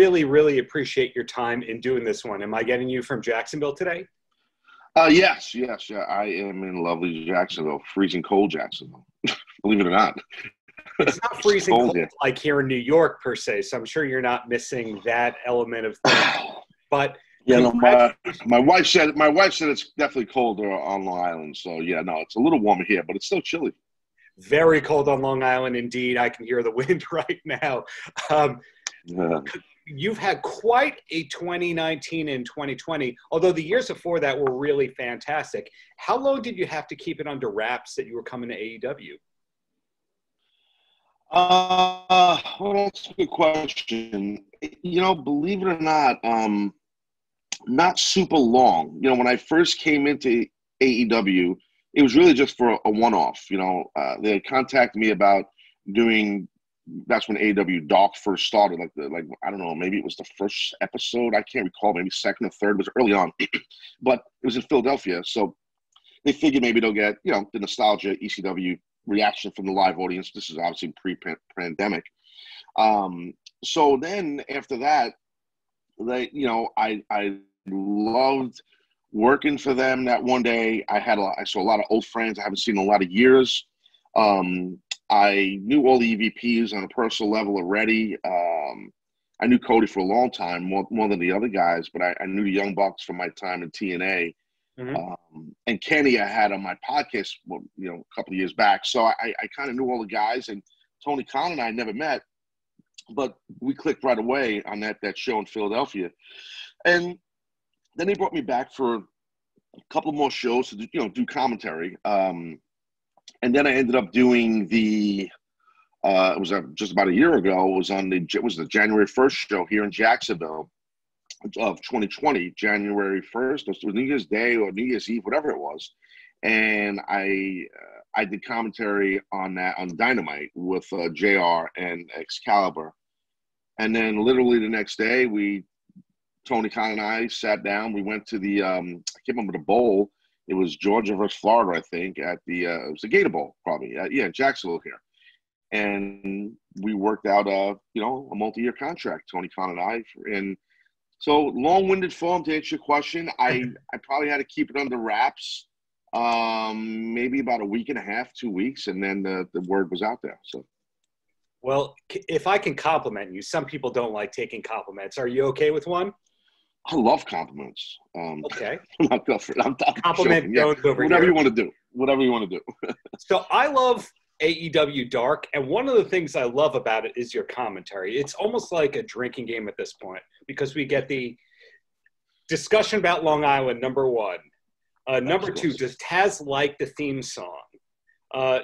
really, really appreciate your time in doing this one. Am I getting you from Jacksonville today? Yes. Yeah. I am in lovely Jacksonville, freezing cold Jacksonville. Believe it or not. It's not freezing cold cold like here in New York per se, so I'm sure you're not missing that element of things. But yeah, no, my wife said it's definitely colder on Long Island. So yeah, no, it's a little warmer here, but it's still chilly. Very cold on Long Island indeed. I can hear the wind right now. Yeah. You've had quite a 2019 and 2020, although the years before that were really fantastic. How long did you have to keep it under wraps that you were coming to AEW? Well, that's a good question. You know, believe it or not super long. You know, when I first came into AEW, it was really just for a one-off. You know, they had contacted me about doing. That's when AEW Dark first started. Like I don't know, maybe it was the first episode. I can't recall. Maybe second or third. It was early on, but it was in Philadelphia, so they figured maybe they'll get the nostalgia ECW reaction from the live audience. This is obviously pre-pandemic. So then after that, I loved working for them. That one day I saw a lot of old friends I haven't seen in a lot of years. I knew all the EVPs on a personal level already. I knew Cody for a long time, more than the other guys, but I knew the Young Bucks from my time in TNA. Mm-hmm. And Kenny I had on my podcast, a couple of years back. So I kind of knew all the guys, and Tony Khan and I never met, but we clicked right away on that show in Philadelphia. And then they brought me back for a couple more shows to do commentary. And then I ended up doing it was just about a year ago. It was the January 1st show here in Jacksonville of 2020, January 1st. It was New Year's Day or New Year's Eve, whatever it was. And I did commentary on Dynamite with JR and Excalibur. And then literally the next day, Tony Khan and I sat down. We went to I can't remember the bowl. It was Georgia versus Florida, I think, it was the Gator Bowl, probably. Jacksonville here. And we worked out a multi-year contract, Tony Khan and I. And so long-winded form to answer your question, I probably had to keep it under wraps maybe about a week and a half, 2 weeks, and then the word was out there. So, well, if I can compliment you, some people don't like taking compliments. Are you okay with one? I love compliments. Okay. I'm compliment Jones over whatever here. You want to do. Whatever you want to do. So I love AEW Dark, and one of the things I love about it is your commentary. It's almost like a drinking game at this point, because we get the discussion about Long Island, number one. Number two, does Taz like the theme song?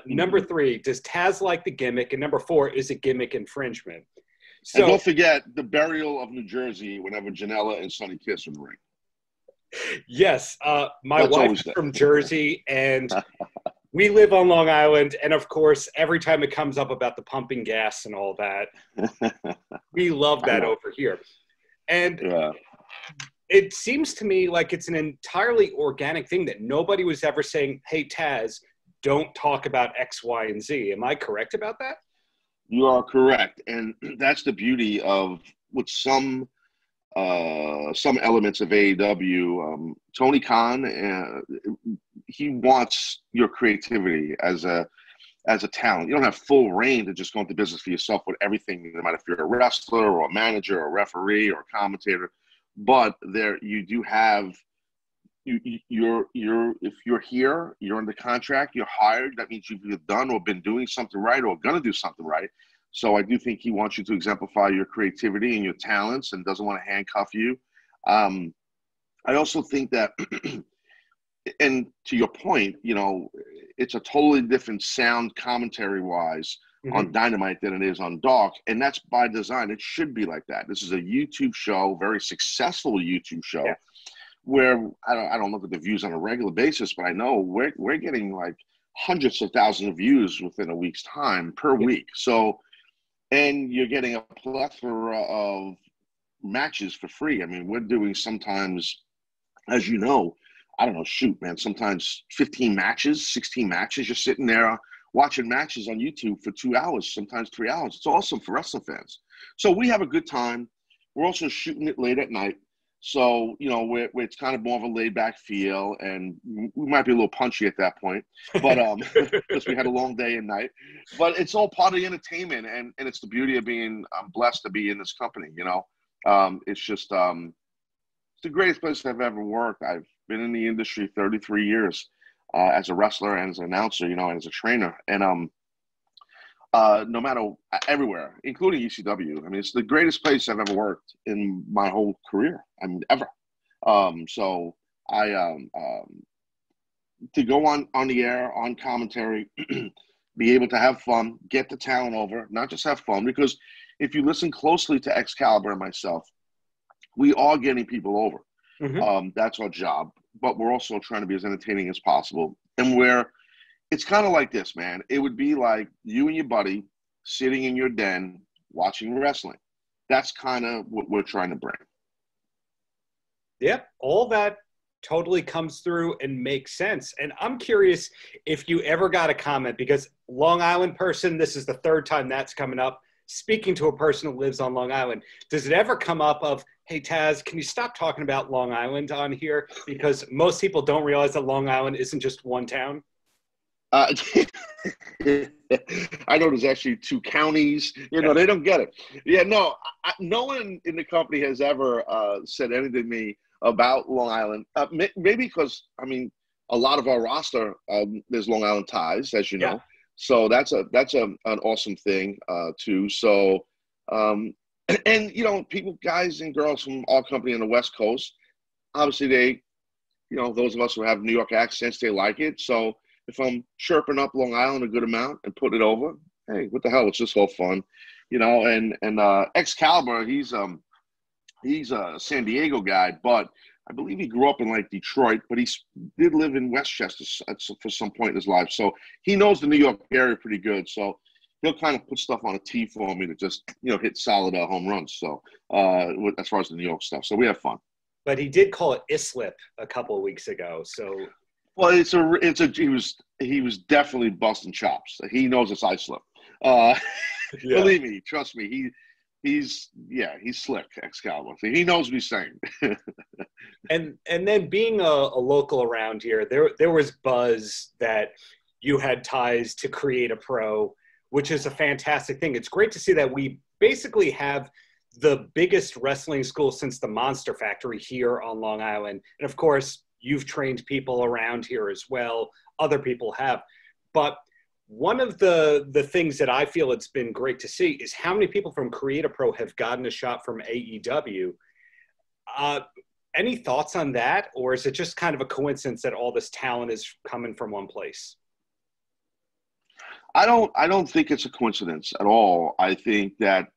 Number three, does Taz like the gimmick? And number four, is it gimmick infringement? So, and don't forget the burial of New Jersey whenever Janela and Sonny Kiss would ring. Yes. My wife is from Jersey, and we live on Long Island. And, of course, every time it comes up about the pumping gas and all that, we love that over here. And it seems to me like it's an entirely organic thing that nobody was ever saying, hey, Taz, don't talk about X, Y, and Z. Am I correct about that? You are correct, and that's the beauty of with some elements of AEW. Tony Khan, he wants your creativity as a talent. You don't have full reign to just go into business for yourself with everything, no matter if you're a wrestler or a manager or a referee or a commentator. But you do have if you're here, you're under contract, you're hired. That means you've either done or been doing something right or going to do something right. So I do think he wants you to exemplify your creativity and your talents and doesn't want to handcuff you. I also think that, and to your point, it's a totally different sound commentary-wise on Dynamite than it is on Dark, and that's by design. It should be like that. This is a YouTube show, very successful YouTube show. Yeah. Where I don't look at the views on a regular basis, but I know we're getting like hundreds of thousands of views within a week's time per week. So, and you're getting a plethora of matches for free. I mean, we're doing sometimes, as you know, I don't know, sometimes 15 matches, 16 matches. You're sitting there watching matches on YouTube for 2 hours, sometimes 3 hours. It's awesome for wrestling fans. So we have a good time. we're also shooting it late at night. So, you know, where it's kind of more of a laid back feel, and we might be a little punchy at that point, but because we had a long day and night, but it's all part of the entertainment, and it's the beauty of being blessed to be in this company. You know, it's just it's the greatest place I've ever worked. I've been in the industry 33 years as a wrestler and as an announcer, you know, and as a trainer, and no matter everywhere, including ECW. I mean, it's the greatest place I've ever worked in my whole career. I mean, ever. So I to go on the air, on commentary, be able to have fun, get the talent over, not just have fun. Because if you listen closely to Excalibur and myself, we are getting people over. Mm-hmm. That's our job. But we're also trying to be as entertaining as possible. And it's kind of like this, man. It would be like you and your buddy sitting in your den watching wrestling. That's kind of what we're trying to bring. Yep, all that totally comes through and makes sense. And I'm curious if you ever got a comment, because Long Island person, this is the third time that's coming up, speaking to a person who lives on Long Island. Does it ever come up of, hey, Taz, can you stop talking about Long Island on here? Because most people don't realize that Long Island isn't just one town. I know there's actually 2 counties. You know, they don't get it. Yeah, no, no one in the company has ever said anything to me about Long Island. Maybe because, I mean, a lot of our roster, there's Long Island ties, as you know. Yeah. So that's an awesome thing too. So, and you know, people, guys and girls from our company on the West Coast, obviously they, you know, those of us who have New York accents, they like it. So if I'm chirping up Long Island a good amount and putting it over, hey, what the hell? It's just all fun, you know. And Excalibur, he's a San Diego guy, but I believe he grew up in like Detroit, but he did live in Westchester for some point in his life. So he knows the New York area pretty good. So he'll kind of put stuff on a tee for me to just, you know, hit solid home runs. So as far as the New York stuff, so we have fun. But he did call it Islip a couple of weeks ago. So. Well, he was definitely busting chops. He knows it's Islip. Believe me, trust me. He's slick, Excalibur. So he knows what he's saying. and then being a local around here, there was buzz that you had ties to Create a Pro, which is a fantastic thing. It's great to see that we basically have the biggest wrestling school since the Monster Factory here on Long Island. And of course, you've trained people around here as well. Other people have. But one of the things that I feel it's been great to see is how many people from Create a Pro have gotten a shot from AEW. Any thoughts on that? Or is it just kind of a coincidence that all this talent is coming from one place? I don't think it's a coincidence at all. I think that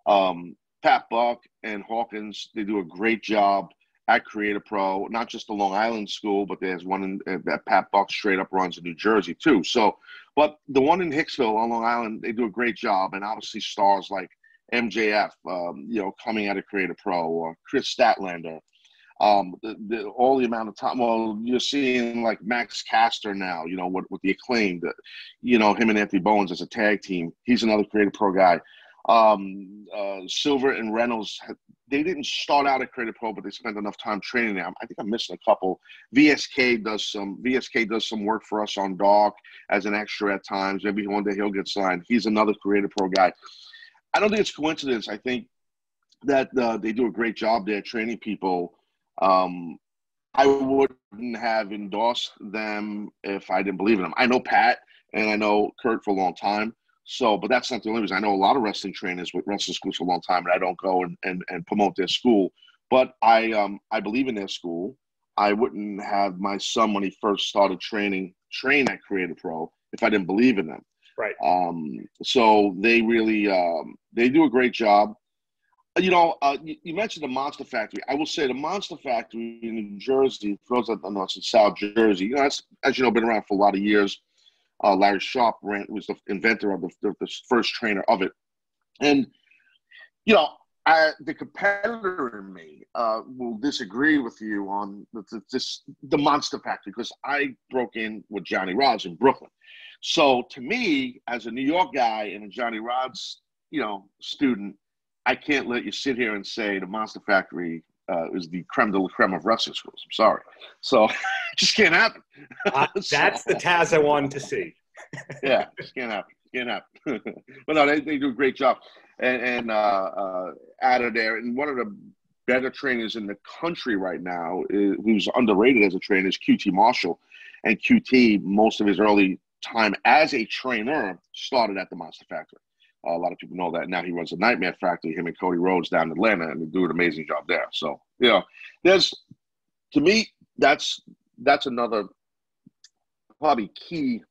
Pat Buck and Hawkins, they do a great job at Create a Pro, not just the Long Island school, but there's one that Pat Buck straight up runs in New Jersey too. So, but the one in Hicksville on Long Island, they do a great job. And obviously stars like MJF, you know, coming out of Create a Pro, or Chris Statlander, all the amount of time. Well, you're seeing like Max Caster now, you know, with the Acclaimed, you know, him and Anthony Bowens as a tag team. He's another Create a Pro guy. Silver and Reynolds, they didn't start out at Create a Pro, but they spent enough time training them. I think I'm missing a couple. VSK does some work for us on Dark as an extra at times. Maybe one day he'll get signed. He's another Create a Pro guy. I don't think it's coincidence. I think that they do a great job there training people. I wouldn't have endorsed them if I didn't believe in them. I know Pat and I know Kurt for a long time. So, but that's not the only reason. I know a lot of wrestling trainers with wrestling schools for a long time, and I don't go and promote their school. But I believe in their school. I wouldn't have my son, when he first started train at Create a Pro if I didn't believe in them. Right. So they really they do a great job. You know, you mentioned the Monster Factory. I will say the Monster Factory in New Jersey, for those that don't know, it's in South Jersey. You know, that's, as you know, been around for a lot of years. Larry Sharp was the inventor of the first trainer of it. And, you know, the competitor in me will disagree with you on the Monster Factory, because I broke in with Johnny Rodz in Brooklyn. So to me, as a New York guy and a Johnny Rodz, you know, student, I can't let you sit here and say the Monster Factory is the creme de la creme of wrestling schools. I'm sorry. So it just can't happen. That's the Taz I wanted to see. Yeah, just can't happen. Can't happen. But no, they do a great job. And out of there, and one of the better trainers in the country right now, who's underrated as a trainer, is QT Marshall. And QT, most of his early time as a trainer started at the Monster Factory. A lot of people know that. Now he runs a Nightmare Factory, him and Cody Rhodes down in Atlanta, and they do an amazing job there. So, you know, to me, that's another probably key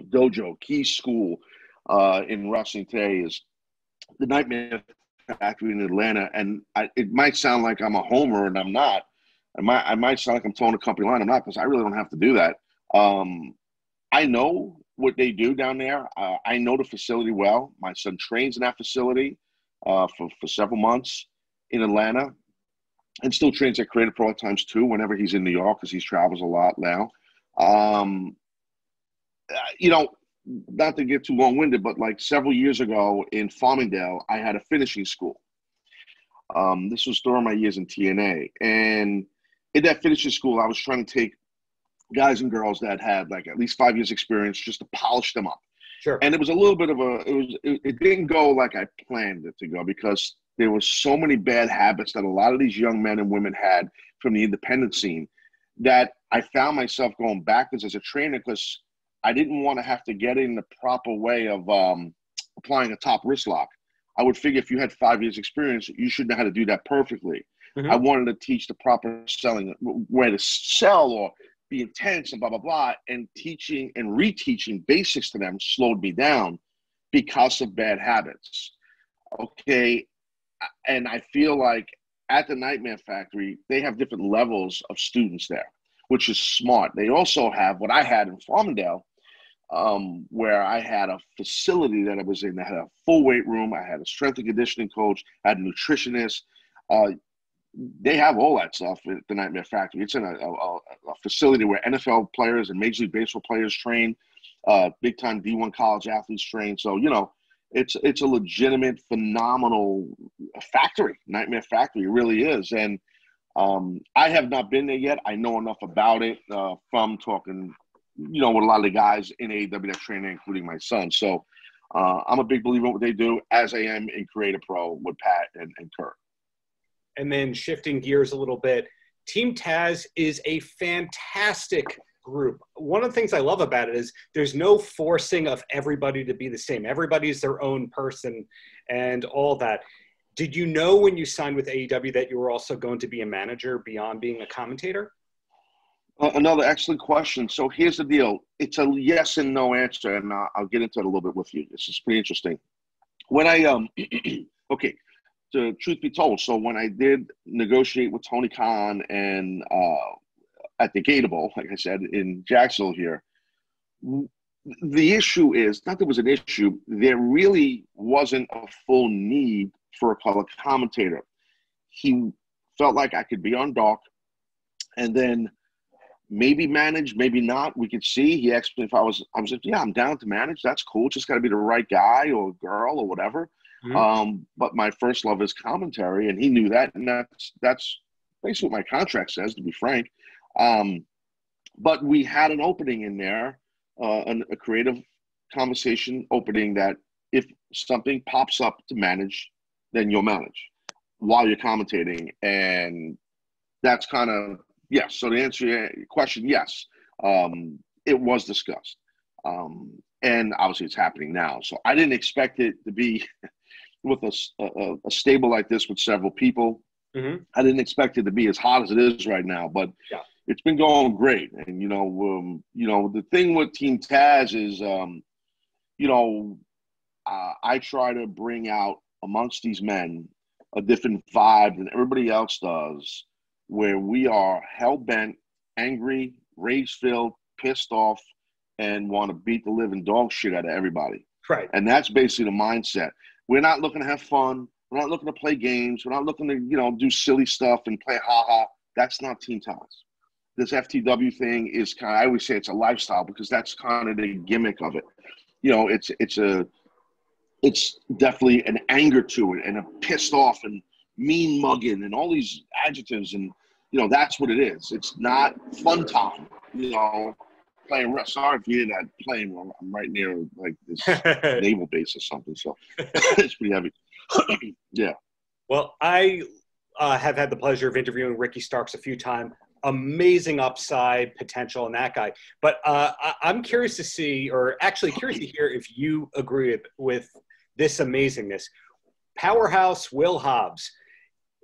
dojo, key school in wrestling today is the Nightmare Factory in Atlanta. And it might sound like I'm a homer, and I'm not. I might sound like I'm towing a company line. I'm not, because I really don't have to do that. I know what they do down there. I know the facility well. My son trains in that facility for several months in Atlanta, and still trains at Creative Pro at times too, whenever he's in New York, because he travels a lot now. You know, not to get too long-winded, but like several years ago in Farmingdale, I had a finishing school. This was during my years in TNA, and in that finishing school, I was trying to take guys and girls that had like at least 5 years experience just to polish them up. Sure. And it was a little bit of it didn't go like I planned it to go, because there were so many bad habits that a lot of these young men and women had from the independent scene that I found myself going backwards as a trainer, because I didn't want to have to get in the proper way of applying a top wrist lock. I would figure if you had 5 years experience, you should know how to do that perfectly. Mm-hmm. I wanted to teach the proper selling, where to sell or be intense and blah, blah, blah. And teaching and reteaching basics to them slowed me down because of bad habits. Okay. And I feel like at the Nightmare Factory, they have different levels of students there, which is smart. They also have what I had in Farmingdale, where I had a facility that I was in. I had a full weight room. I had a strength and conditioning coach. I had a nutritionist. They have all that stuff at the Nightmare Factory. It's in a facility where NFL players and Major League Baseball players train, big-time D1 college athletes train. So, you know, it's a legitimate, phenomenal factory, Nightmare Factory. It really is. And I have not been there yet. I know enough about it from talking, you know, with a lot of the guys in AEW that train there, including my son. So I'm a big believer in what they do, as I am in Creative Pro with Pat and Kurt. And then shifting gears a little bit, Team Taz is a fantastic group. One of the things I love about it is there's no forcing of everybody to be the same. Everybody's their own person and all that. Did you know when you signed with AEW that you were also going to be a manager beyond being a commentator? Another excellent question. So here's the deal. It's a yes and no answer, and I'll get into it a little bit with you. This is pretty interesting. When I okay. The truth be told, so when I did negotiate with Tony Khan and at the Gateable, like I said, in Jacksonville here, the issue is, not that it was an issue, there really wasn't a full need for a color commentator. He felt like I could be on Dark and then maybe manage, maybe not. We could see. He asked me if I was like, yeah, I'm down to manage. That's cool. Just got to be the right guy or girl or whatever. Mm-hmm. But my first love is commentary, and he knew that, and that's basically what my contract says, to be frank. But we had an opening in there, a creative conversation opening, that if something pops up to manage, then you'll manage while you're commentating, and that's kind of yes. So to answer your question, yes, it was discussed, and obviously it's happening now. So I didn't expect it to be with a stable like this with several people. Mm-hmm. I didn't expect it to be as hot as it is right now, but yeah, it's been going great. And you know, the thing with Team Taz is, you know, I try to bring out amongst these men a different vibe than everybody else does, where we are hell-bent, angry, rage-filled, pissed off, and want to beat the living dog shit out of everybody. Right. And that's basically the mindset. We're not looking to have fun. We're not looking to play games. We're not looking to, you know, do silly stuff and play ha-ha. That's not Team Taz. This FTW thing is kind of, I always say it's a lifestyle, because that's kind of the gimmick of it. You know, it's a it's definitely an anger to it and a pissed off and mean mugging and all these adjectives. And, that's what it is. It's not fun time, playing. Sorry if you hear that playing. I'm right near like this naval base or something. So it's pretty heavy. Yeah. Well, I have had the pleasure of interviewing Ricky Starks a few times. Amazing upside potential in that guy. But I'm curious to see, or actually curious to hear if you agree with this amazingness. Powerhouse Will Hobbs.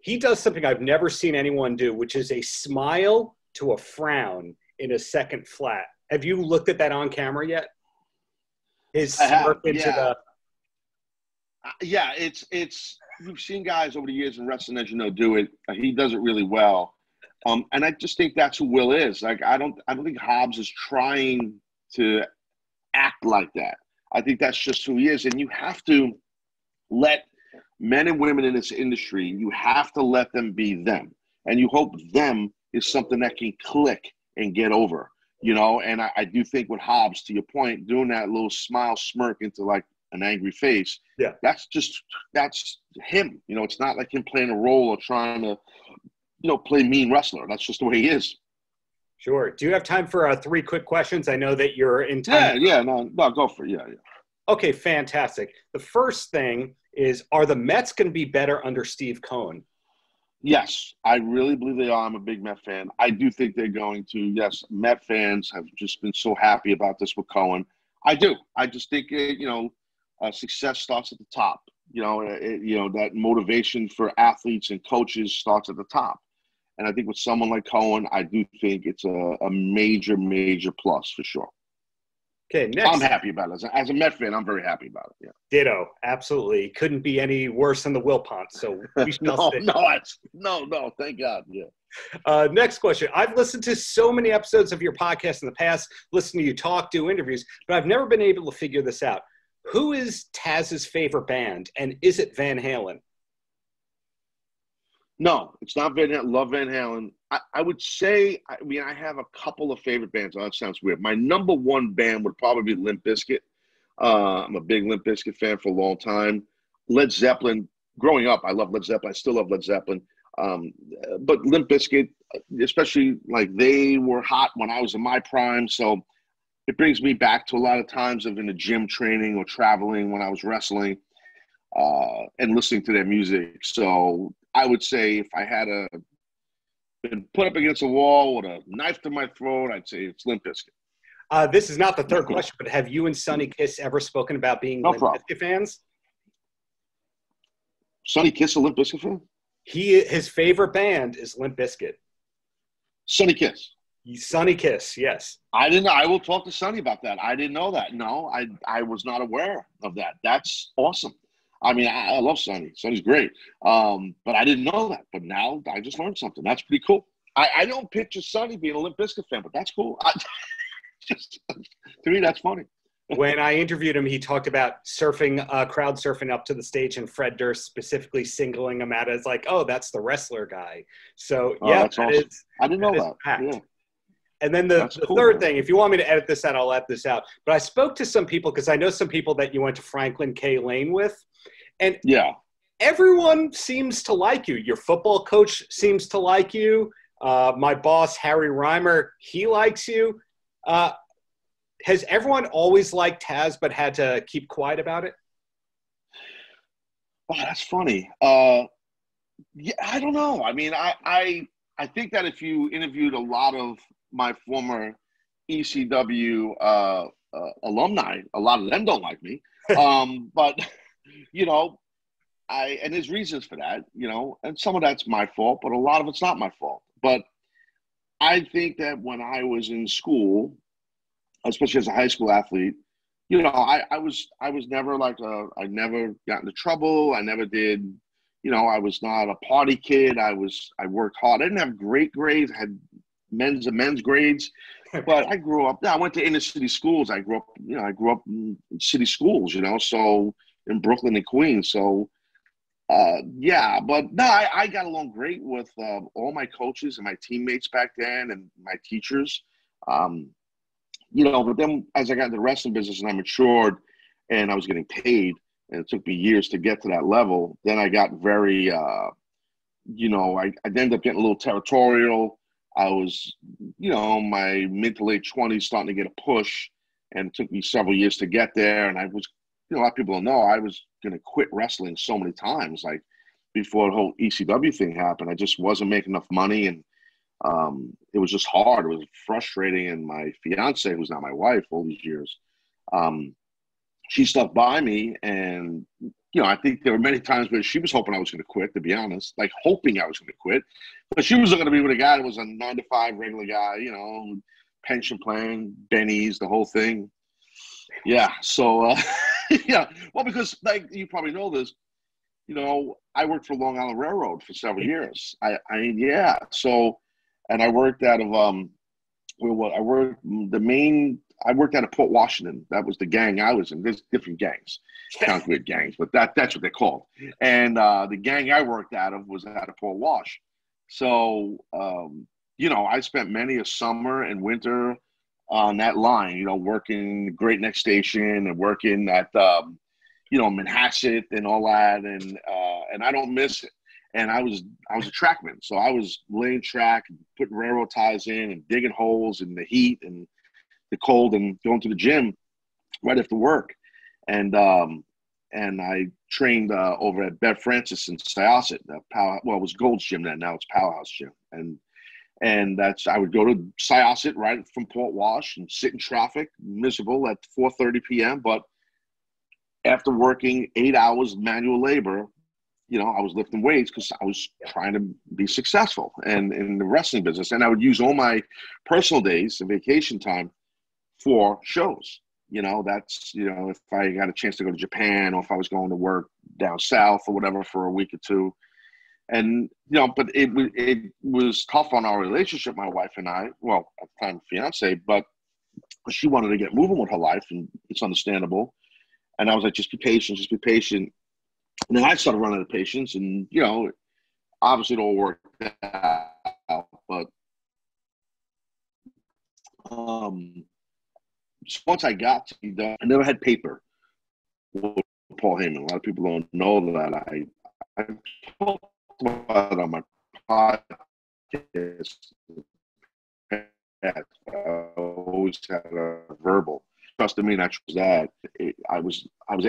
He does something I've never seen anyone do, which is a smile to a frown in a second flat. Have you looked at that on camera yet? His smirk into the... Yeah, it's we've seen guys over the years in wrestling, as you know, do it. He does it really well. And I just think that's who Will is. Like, I don't think Hobbs is trying to act like that. I think that's just who he is. And you have to let men and women in this industry, you have to let them be them. And you hope them is something that can click and get over, And I do think with Hobbs, to your point, doing that little smile smirk into like an angry face, that's him. It's not like him playing a role or trying to, play mean wrestler. That's just the way he is. Sure. Do you have time for 3 quick questions? I know that you're in time. Yeah, no, go for it. Yeah. Okay, fantastic. The first thing is, are the Mets going to be better under Steve Cohen? Yes, I really believe they are. I'm a big Met fan. I do think they're going to. Yes, Met fans have just been so happy about this with Cohen. I do. I just think, success starts at the top. That motivation for athletes and coaches starts at the top. And I think with someone like Cohen, I do think it's a major, major plus for sure. Okay, next. I'm happy about it. As a Met fan, I'm very happy about it. Yeah. Ditto. Absolutely. Couldn't be any worse than the Wilpont. So we shall see. No, thank God. Yeah. Next question. I've listened to so many episodes of your podcast in the past, listened to you talk, do interviews, but I've never been able to figure this out. Who is Taz's favorite band, and is it Van Halen? No, it's not Van Halen. Love Van Halen. I would say, I have a couple of favorite bands. Oh, that sounds weird. My number one band would probably be Limp Bizkit. I'm a big Limp Bizkit fan for a long time. Led Zeppelin. Growing up, I love Led Zeppelin. I still love Led Zeppelin. But Limp Bizkit, especially, like, they were hot when I was in my prime. So it brings me back to a lot of times of in the gym training or traveling when I was wrestling and listening to their music. So I would say if I had been put up against a wall with a knife to my throat, I'd say it's Limp Bizkit. This is not the third question, but have you and Sonny Kiss ever spoken about being Limp Bizkit fans? Sonny Kiss a Limp Bizkit fan? His favorite band is Limp Bizkit. Sonny Kiss. Sonny Kiss, yes. I didn't know. I will talk to Sonny about that. I didn't know that. No, I was not aware of that. That's awesome. I love Sonny. Sonny's great. But I didn't know that. But now I just learned something. That's pretty cool. I don't picture Sonny being a Limp Bizkit fan, but that's cool. To me, that's funny. When I interviewed him, he talked about crowd surfing up to the stage, and Fred Durst specifically singling him out as like, oh, that's the wrestler guy. So, that's awesome. I didn't know that. Yeah. And then the third thing, if you want me to edit this out, I'll edit this out. But I spoke to some people, because I know some people that you went to Franklin K. Lane with. And everyone seems to like you. Your football coach seems to like you. My boss, Harry Reimer, he likes you. Has everyone always liked Taz but had to keep quiet about it? Oh, that's funny. I don't know. I think that if you interviewed a lot of my former ECW alumni, a lot of them don't like me. But, and there's reasons for that, and some of that's my fault, but a lot of it's not my fault. But I think that when I was in school, especially as a high school athlete, I was never I never got into trouble. I never did, I was not a party kid. I worked hard. I didn't have great grades. I had men's grades, but I grew up. I went to inner city schools. I grew up in city schools, so in Brooklyn and Queens. So, but no, I got along great with all my coaches and my teammates back then and my teachers. But then as I got into the wrestling business and I matured and I was getting paid, and it took me years to get to that level. Then I got very, you know, I ended up getting a little territorial. I was, you know, my mid to late 20s starting to get a push, and it took me several years to get there. And I was, you know, a lot of people don't know, I was going to quit wrestling so many times. Like before the whole ECW thing happened, I just wasn't making enough money, and it was just hard. It was frustrating. And my fiance, who's now my wife all these years, she stuck by me. And, you know, I think there were many times where she was hoping I was going to quit, to be honest, like hoping I was going to quit. But she was going to be with a guy that was a 9-to-5 regular guy, you know, pension plan, bennies, the whole thing. Yeah. So, yeah. Well, because like you probably know this, you know, I worked for Long Island Railroad for several years. I mean, yeah. So, and I worked out of I worked out of Port Washington. That was the gang I was in. There's different gangs, counterfeit gangs, but that's what they're called. And the gang I worked out of was out of Port Wash. So, you know, I spent many a summer and winter on that line, you know, working Great Neck Station and working at, you know, Manhasset and all that. And I don't miss it. And I was a trackman. So I was laying track and putting railroad ties in and digging holes in the heat and the cold and going to the gym right after work. And I trained over at Bev Francis in Syosset. It was Gold's Gym then. Now it's Powerhouse Gym. And I would go to Syosset right from Port Wash and sit in traffic, miserable at 4:30 p.m. But after working 8 hours manual labor, you know, I was lifting weights because I was trying to be successful and in the wrestling business. And I would use all my personal days and vacation time for shows. You know, that's, you know, if I got a chance to go to Japan or if I was going to work down south or whatever for a week or two. And, you know, but it was tough on our relationship, my wife and I, well, at the time, fiance, but she wanted to get moving with her life, and it's understandable. And I was like, just be patient, just be patient. And then I started running out of patience, and, you know, obviously it all worked out. But once I got to be done, I never had paper with Paul Heyman. A lot of people don't know that. I talked about it on my podcast. I always had a verbal. Trust me, not just that. I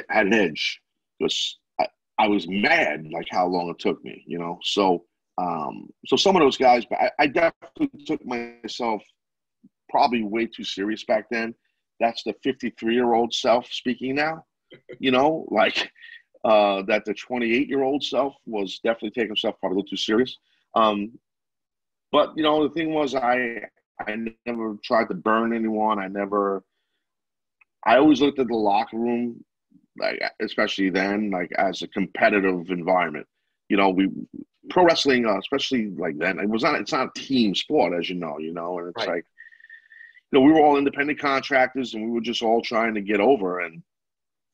had an edge because I was mad, like how long it took me, you know. So, so some of those guys, but I definitely took myself probably way too serious back then. That's the 53-year-old self speaking now, you know, like that the 28-year-old self was definitely taking himself probably a little too serious. But, you know, the thing was I never tried to burn anyone. I always looked at the locker room, like, especially then, like as a competitive environment. You know, pro wrestling, especially like then, it's not a team sport, as you know, and it's like, you know, we were all independent contractors and we were just all trying to get over. And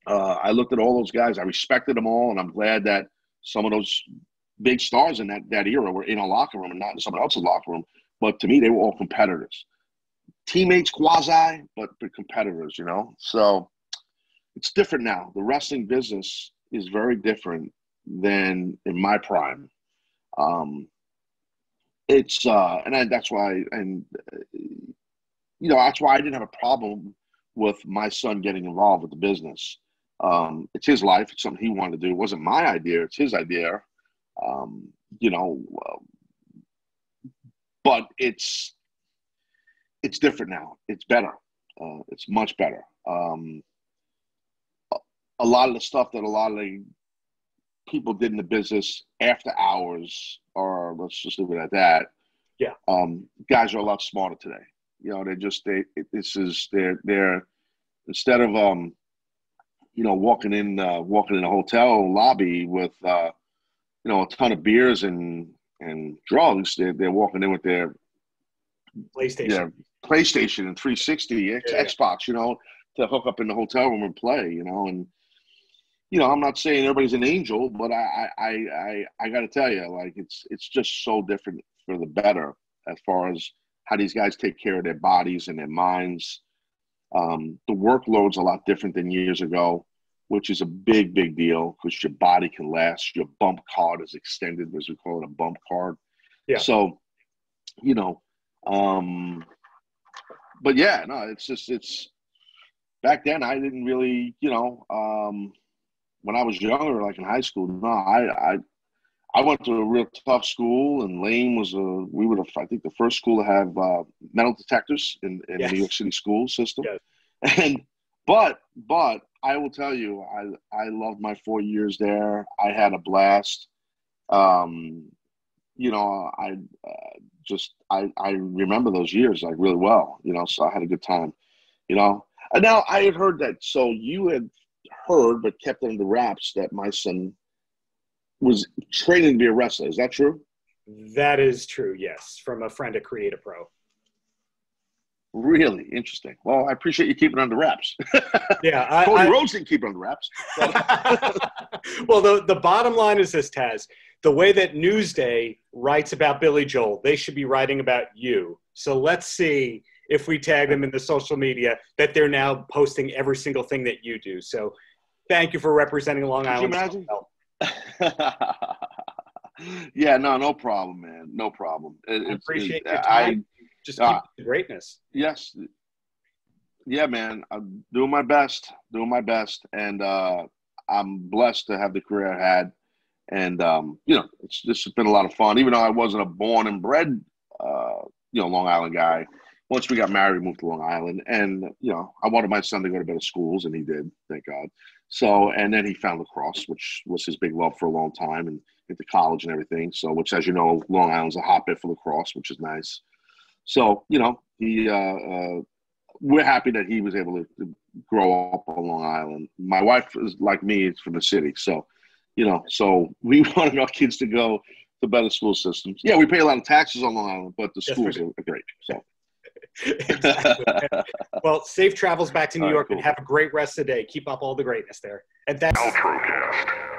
I looked at all those guys. I respected them all. And I'm glad that some of those big stars in that era were in a locker room and not in someone else's locker room. But to me, they were all competitors. Teammates, quasi, but competitors, you know. So it's different now. The wrestling business is very different than in my prime. That's why, you know, that's why I didn't have a problem with my son getting involved with the business. It's his life. It's something he wanted to do. It wasn't my idea. It's his idea. You know, but it's different now. It's better. It's much better. A lot of the stuff that a lot of the people did in the business after hours, or let's just leave it at that. Yeah. Guys are a lot smarter today. You know, they're instead of you know, walking in a hotel lobby with you know, a ton of beers and drugs, they're walking in with their PlayStation and 360, Xbox, you know, to hook up in the hotel room and play, you know. And, you know, I'm not saying everybody's an angel, but I got to tell you, like, it's just so different for the better as far as how these guys take care of their bodies and their minds. The workload's a lot different than years ago. which is a big, big deal because your body can last. Your bump card is extended, as we call it, a bump card. Yeah. So, you know, but yeah, no, it's back then I didn't really, you know, when I was younger, like in high school, no, I went to a real tough school, and Lane was we were I think the first school to have metal detectors in yes. the New York City school system. Yes. And but I will tell you, I loved my 4 years there. I had a blast. You know, I remember those years like really well. You know, so I had a good time. You know, and now I had heard that. So you had heard, but kept it under wraps, that my son was training to be a wrestler. Is that true? That is true, yes, from a friend at Create a Pro. Really interesting. Well, I appreciate you keeping it under wraps. Yeah, Cody Rhodes didn't keep it under wraps. Well, the bottom line is this, Taz. The way that Newsday writes about Billy Joel, they should be writing about you. So let's see if we tag them in the social media that they're now posting every single thing that you do. So thank you for representing Long Island. Could you imagine? Yeah, no problem, man. No problem. I appreciate your time. Just keep the greatness. Yes. Yeah, man. I'm doing my best. And I'm blessed to have the career I had. And, you know, this has been a lot of fun. Even though I wasn't a born and bred, you know, Long Island guy. Once we got married, we moved to Long Island. And, you know, I wanted my son to go to better schools, and he did, thank God. So, and then he found lacrosse, which was his big love for a long time, and into college and everything. So, which, as you know, Long Island's a hotbed for lacrosse, which is nice. So, you know, we're happy that he was able to grow up on Long Island. My wife is like me, it's from the city. So, you know, so we wanted our kids to go to better school systems. Yeah, we pay a lot of taxes on Long Island, but the schools are great. So. Exactly. Well, safe travels back to New York, cool. And have a great rest of the day. Keep up all the greatness there. And thanks. Paltrocast.